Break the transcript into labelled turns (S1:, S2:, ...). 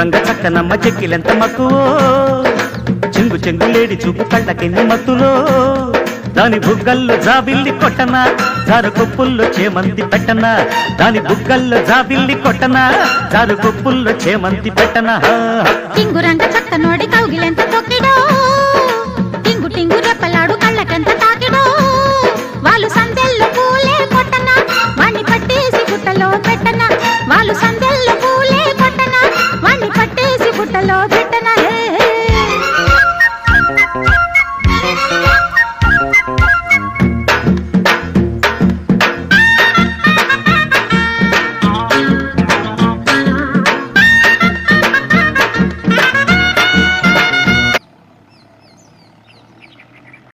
S1: చింగురంగ చక్కనమ్మ చెక్కిలెంత మక్కువో చెంగు చెంగులేడి చూపు కళ్ళకెన్ని మత్తులో దాని బుగ్గల్లో జాబిల్లి కొట్టనా జారు కొప్పుల్లో చేమంతి పెట్టనా దాని బుగ్గల్లో జాబిల్లి కొట్టనా జారు కొప్పుల్లో చేమంతి పెట్టనా
S2: చింగురంగ చక్క నోడి కౌగిలెంత తొక్కిడ